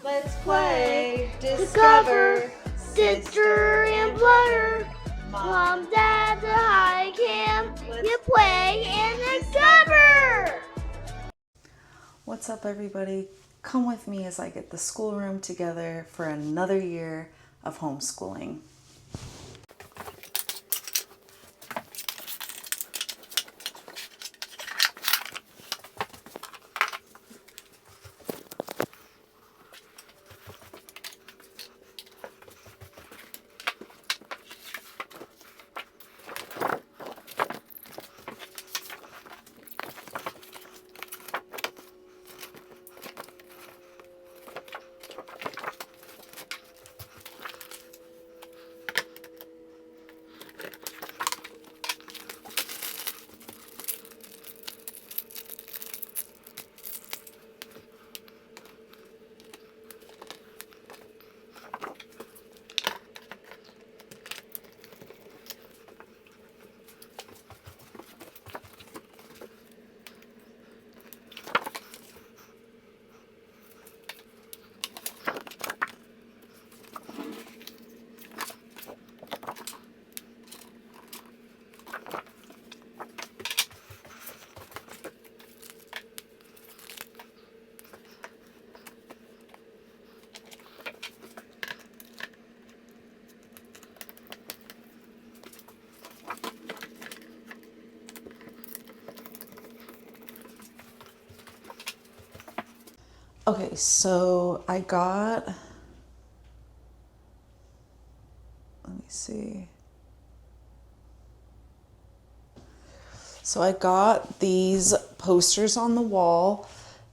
Let's play, discover, sister and brother. Mom, Dad, the high camp. You play and discover. What's up, everybody? Come with me as I get the schoolroom together for another year of homeschooling. Okay, so I got, let me see. So I got these posters on the wall,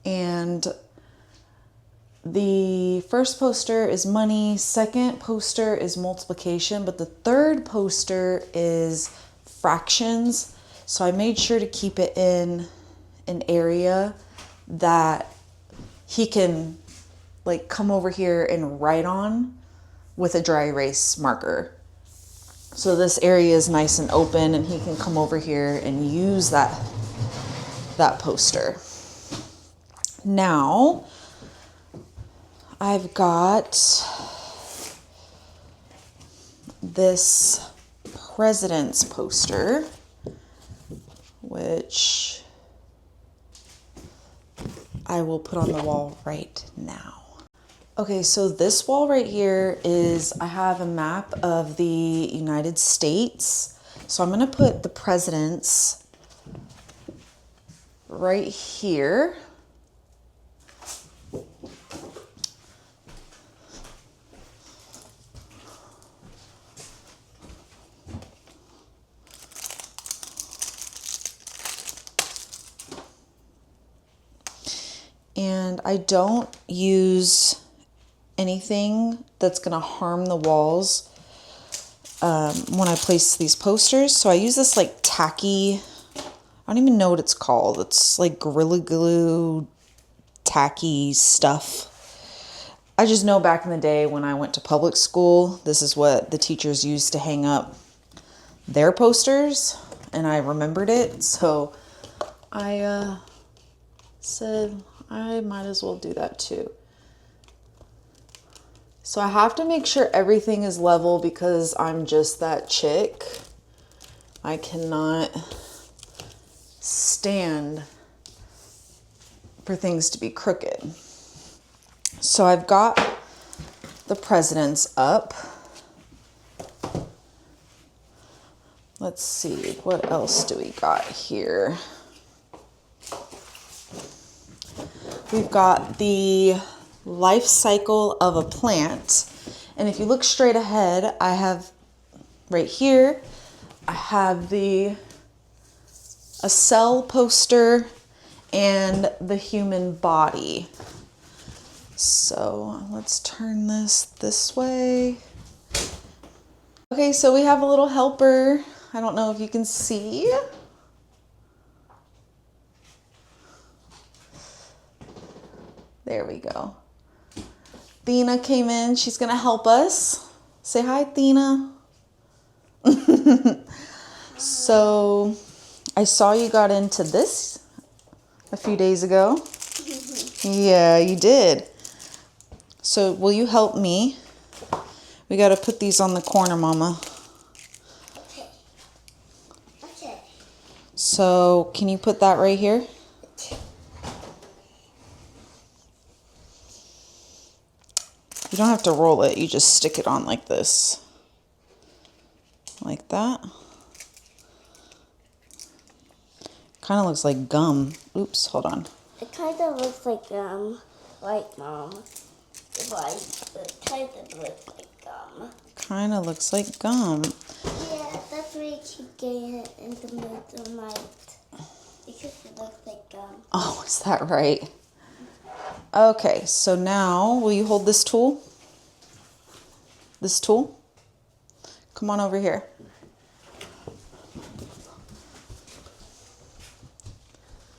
and the first poster is money, second poster is multiplication, but the third poster is fractions. So I made sure to keep it in an area that he can like come over here and write on with a dry erase marker. So this area is nice and open and he can come over here and use that poster. Now I've got this president's poster, which I will put on the wall right now. Okay, so this wall right here is, I have a map of the United States. So I'm gonna put the presidents right here. And I don't use anything that's gonna harm the walls when I place these posters. So I use this like tacky, I don't even know what it's called. It's like Gorilla Glue tacky stuff. I just know back in the day when I went to public school, this is what the teachers used to hang up their posters, and I remembered it. So I said I might as well do that too. So I have to make sure everything is level because I'm just that chick. I cannot stand for things to be crooked. So I've got the presidents up. Let's see, what else do we got here? We've got the life cycle of a plant. And if you look straight ahead, I have right here, I have a cell poster and the human body. So let's turn this way. Okay, so we have a little helper. I don't know if you can see. There we go. Thena came in. She's going to help us. Say hi, Thena. So I saw you got into this a few days ago. Yeah, you did. So will you help me? We got to put these on the corner, Mama. Okay. Okay. So can you put that right here? You don't have to roll it. You just stick it on like this. Like that. Kind of looks like gum. Oops, hold on. It kind of looks like gum, right, Mom? Right. It kind of looks like gum. Kind of looks like gum. Yeah, that's why you keep getting it in the middle of the night. Because it looks like gum. Oh, is that right? Okay, so now will you hold this tool? This tool? Come on over here.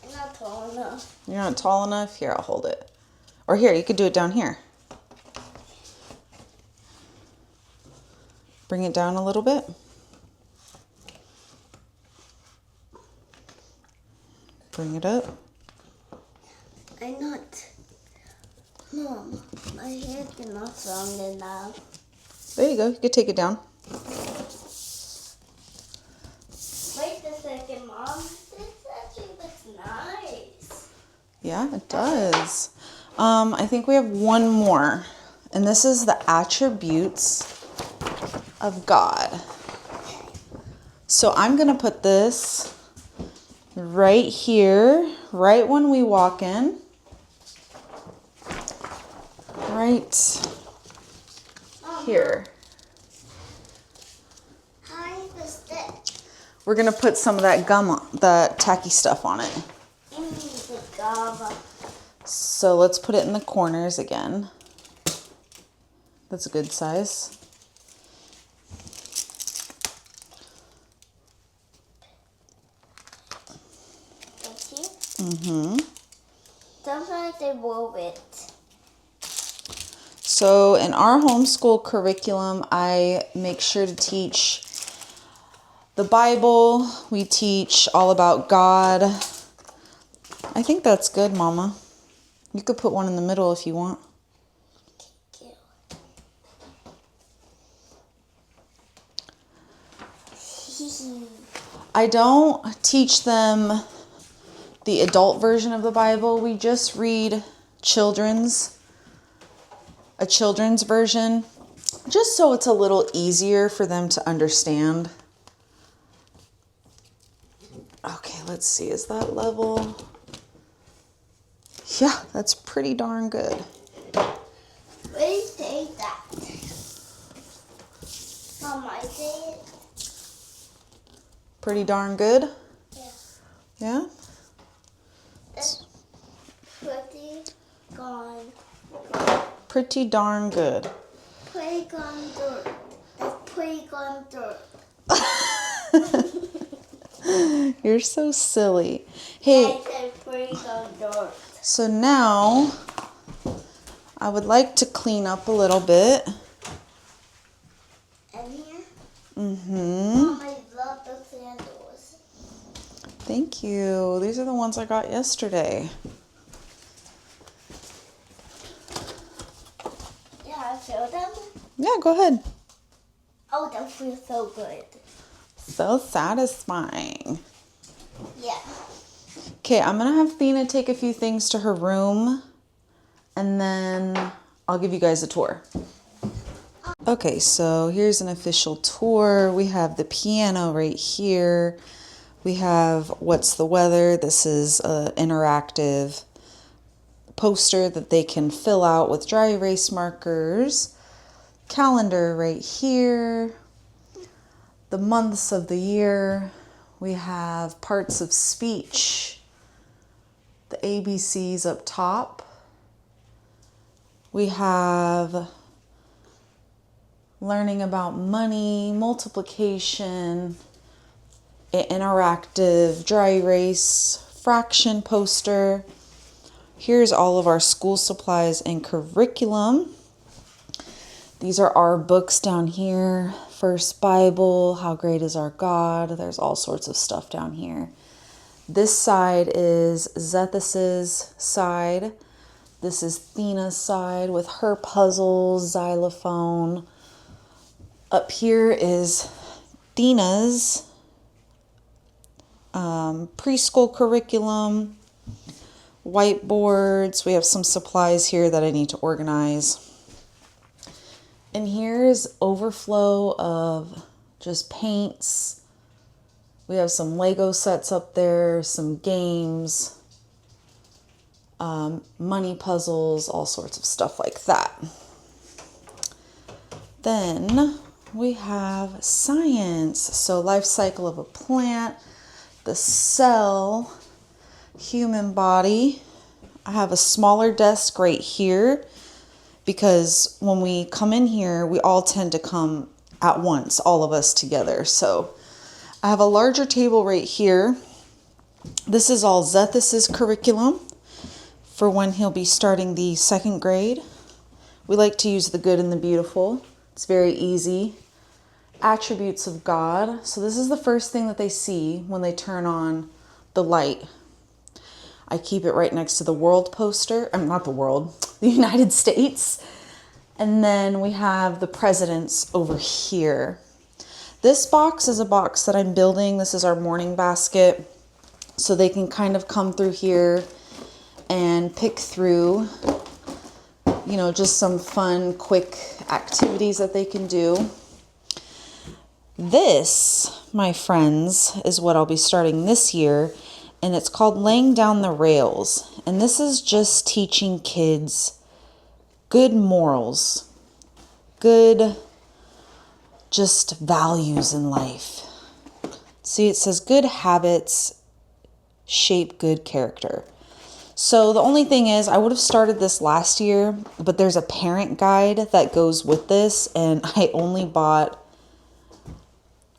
I'm not tall enough. You're not tall enough? Here, I'll hold it. Or here, you could do it down here. Bring it down a little bit. Bring it up. I'm not. Mom, my hands are not strong enough. There you go. You could take it down. Wait a second, Mom. This actually looks nice. Yeah, it does. I think we have one more. And this is the attributes of God. So I'm going to put this right here, right when we walk in. Right here. Hi, the stick. We're going to put some of that gum, the tacky stuff on it. The gum. So let's put it in the corners again. That's a good size. Mm-hmm. Sometimes they move it. So in our homeschool curriculum, I make sure to teach the Bible. We teach all about God. I think that's good, Mama. You could put one in the middle if you want. Thank you. I don't teach them the adult version of the Bible. We just read a children's version, just so it's a little easier for them to understand. Okay, let's see. Is that level? Yeah, that's pretty darn good. Where do you say that? Mom, I say it. Pretty darn good? Yeah. Yeah? That's pretty gone. Pretty darn good. Pretty gone dirt. That's pretty gone dirt. You're so silly. Hey, I said pretty gone dirt. so now I would like to clean up a little bit. And here? Mm-hmm. Mom, I love the sandals. Thank you. These are the ones I got yesterday. Yeah, I feel them. Yeah, go ahead. Oh, that feels so good. So satisfying. Yeah. Okay, I'm going to have Thena take a few things to her room, and then I'll give you guys a tour. Okay, so here's an official tour. We have the piano right here. We have What's the Weather? This is an interactive poster that they can fill out with dry erase markers. Calendar right here. The months of the year. We have parts of speech. The ABCs up top. We have learning about money, multiplication, an interactive dry erase fraction poster. Here's all of our school supplies and curriculum. These are our books down here. First Bible, How Great is Our God. There's all sorts of stuff down here. This side is Zethus's side. This is Thena's side with her puzzles, xylophone. Up here is Thena's preschool curriculum, whiteboards. We have some supplies here that I need to organize. And here's overflow of just paints. We have some Lego sets up there, some games, money puzzles, all sorts of stuff like that. Then we have science. So life cycle of a plant, the cell, human body. I have a smaller desk right here because when we come in here, we all tend to come at once, all of us together. So I have a larger table right here. This is all Zethus's curriculum for when he'll be starting the 2nd grade. We like to use the good and the beautiful. It's very easy. Attributes of God. So this is the first thing that they see when they turn on the light. I keep it right next to the world poster. Not the world, the United States. And then we have the presidents over here. This box is a box that I'm building. This is our morning basket. So they can kind of come through here and pick through, you know, just some fun, quick activities that they can do. This, my friends, is what I'll be starting this year, and it's called Laying Down the Rails. And this is just teaching kids good morals, good just values in life. See, it says good habits shape good character. So the only thing is, I would have started this last year, but there's a parent guide that goes with this, and I only bought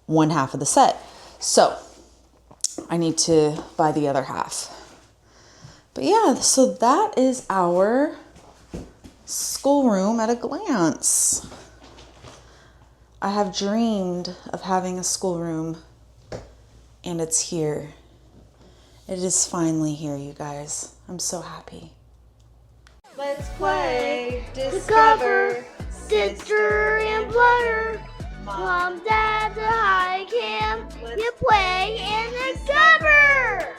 one half of the set. So I need to buy the other half. But yeah, so that is our schoolroom at a glance. I have dreamed of having a schoolroom, and it's here. It is finally here, you guys. I'm so happy. Let's play, discover, sister and brother. Mom, Dad, the high camp, you play and discover.